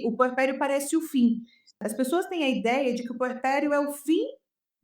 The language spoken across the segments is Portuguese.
O puerpério parece o fim. As pessoas têm a ideia de que o puerpério é o fim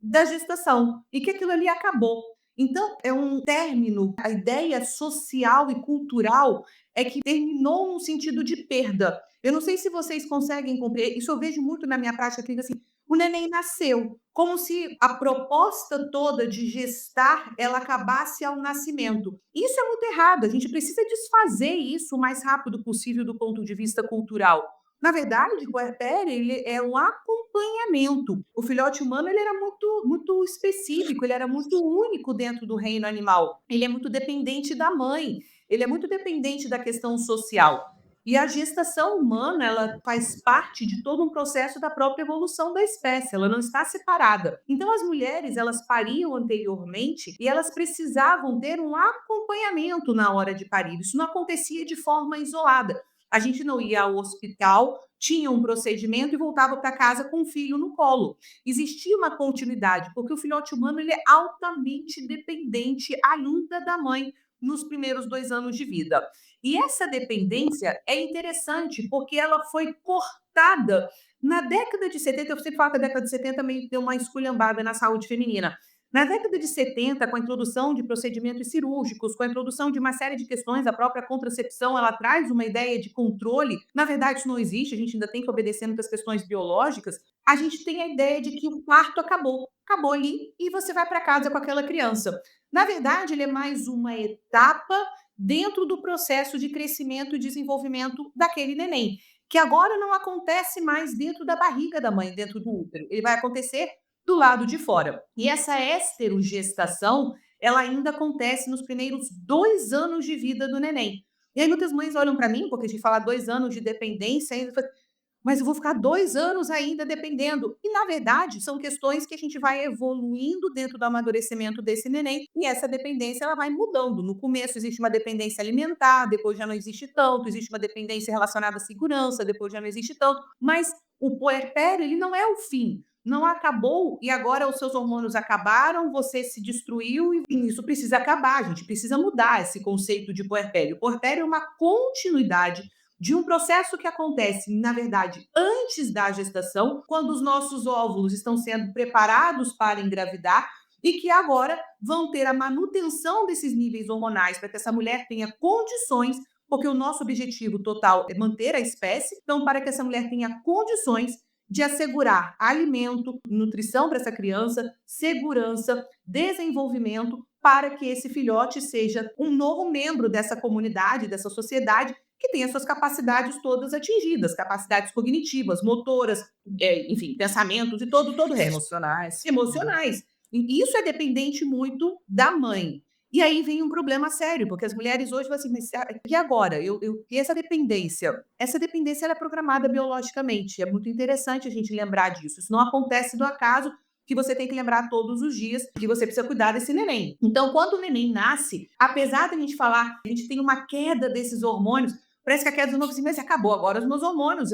da gestação e que aquilo ali acabou. Então, é um término, a ideia social e cultural é que terminou num sentido de perda. Eu não sei se vocês conseguem compreender, isso eu vejo muito na minha prática clínica, assim, o neném nasceu, como se a proposta toda de gestar, ela acabasse ao nascimento. Isso é muito errado, a gente precisa desfazer isso o mais rápido possível do ponto de vista cultural. Na verdade, o puerpério, ele é um acompanhamento. O filhote humano, ele era muito específico, ele era muito único dentro do reino animal. Ele é muito dependente da mãe, ele é muito dependente da questão social. E a gestação humana, ela faz parte de todo um processo da própria evolução da espécie, ela não está separada. Então, as mulheres, elas pariam anteriormente e elas precisavam ter um acompanhamento na hora de parir. Isso não acontecia de forma isolada. A gente não ia ao hospital, tinha um procedimento e voltava para casa com o filho no colo. Existia uma continuidade, porque o filhote humano ele é altamente dependente ainda da mãe nos primeiros 2 anos de vida. E essa dependência é interessante porque ela foi cortada na década de 70. Eu sempre falo que a década de 70 meio deu uma esculhambada na saúde feminina. Na década de 70, com a introdução de procedimentos cirúrgicos, com a introdução de uma série de questões, a própria contracepção, ela traz uma ideia de controle. Na verdade, isso não existe, a gente ainda tem que obedecer muitas questões biológicas. A gente tem a ideia de que o parto acabou. Acabou ali e você vai para casa com aquela criança. Na verdade, ele é mais uma etapa dentro do processo de crescimento e desenvolvimento daquele neném, que agora não acontece mais dentro da barriga da mãe, dentro do útero. Ele vai acontecer do lado de fora. E essa esterogestação, ela ainda acontece nos primeiros 2 anos de vida do neném. E aí muitas mães olham para mim, porque a gente fala 2 anos de dependência, ainda mas eu vou ficar 2 anos ainda dependendo. E, na verdade, são questões que a gente vai evoluindo dentro do amadurecimento desse neném, e essa dependência ela vai mudando. No começo existe uma dependência alimentar, depois já não existe tanto, existe uma dependência relacionada à segurança, depois já não existe tanto, mas o puerpério, ele não é o fim. Não acabou e agora os seus hormônios acabaram, você se destruiu e isso precisa acabar. A gente precisa mudar esse conceito de puerpério. O puerpério é uma continuidade de um processo que acontece, na verdade, antes da gestação, quando os nossos óvulos estão sendo preparados para engravidar e que agora vão ter a manutenção desses níveis hormonais para que essa mulher tenha condições, porque o nosso objetivo total é manter a espécie, então para que essa mulher tenha condições de assegurar alimento, nutrição para essa criança, segurança, desenvolvimento, para que esse filhote seja um novo membro dessa comunidade, dessa sociedade, que tem as suas capacidades todas atingidas, capacidades cognitivas, motoras, enfim, pensamentos e todo o resto. Emocionais. Uhum. Emocionais. E isso é dependente muito da mãe. E aí vem um problema sério, porque as mulheres hoje falam assim, mas e agora? E essa dependência ela é programada biologicamente. É muito interessante a gente lembrar disso. Isso não acontece do acaso que você tem que lembrar todos os dias que você precisa cuidar desse neném. Então, quando o neném nasce, apesar da gente falar, a gente tem uma queda desses hormônios, parece que a queda do novo assim, mas acabou agora os meus hormônios.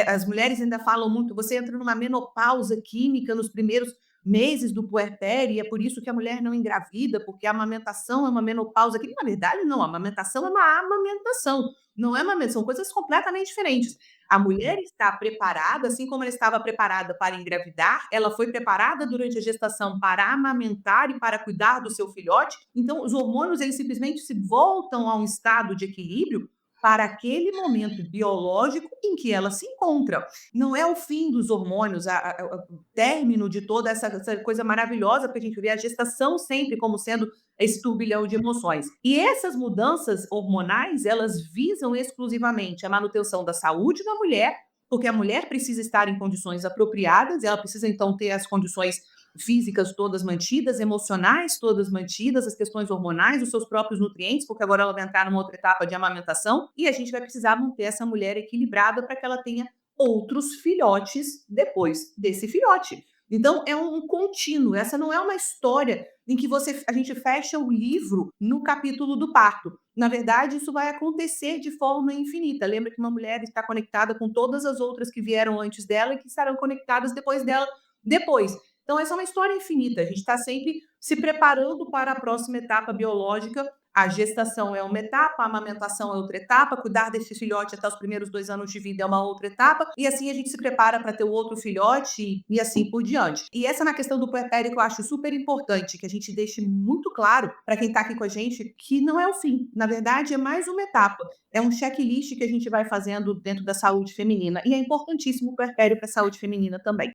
As mulheres ainda falam muito, você entra numa menopausa química nos primeiros meses do puerpério, e é por isso que a mulher não engravida, porque a amamentação é uma menopausa química. Na verdade, não, a amamentação é uma amamentação, não é uma, são coisas completamente diferentes. A mulher está preparada, assim como ela estava preparada para engravidar, ela foi preparada durante a gestação para amamentar e para cuidar do seu filhote. Então, os hormônios, eles simplesmente se voltam a um estado de equilíbrio para aquele momento biológico em que ela se encontra. Não é o fim dos hormônios, o término de toda essa coisa maravilhosa, porque a gente vê a gestação sempre como sendo esse turbilhão de emoções. E essas mudanças hormonais, elas visam exclusivamente a manutenção da saúde da mulher, porque a mulher precisa estar em condições apropriadas, ela precisa então ter as condições físicas todas mantidas, emocionais todas mantidas, as questões hormonais, os seus próprios nutrientes, porque agora ela vai entrar numa outra etapa de amamentação, e a gente vai precisar manter essa mulher equilibrada para que ela tenha outros filhotes depois desse filhote. Então é um contínuo, essa não é uma história em que a gente fecha o livro no capítulo do parto. Na verdade, isso vai acontecer de forma infinita. Lembra que uma mulher está conectada com todas as outras que vieram antes dela e que estarão conectadas depois dela, depois. Então, essa é uma história infinita. A gente está sempre se preparando para a próxima etapa biológica A gestação é uma etapa, a amamentação é outra etapa, cuidar desse filhote até os primeiros 2 anos de vida é uma outra etapa, e assim a gente se prepara para ter o outro filhote e assim por diante. E essa na questão do puerpério que eu acho super importante, que a gente deixe muito claro para quem está aqui com a gente, que não é o fim, na verdade é mais uma etapa, é um checklist que a gente vai fazendo dentro da saúde feminina, e é importantíssimo o puerpério para a saúde feminina também.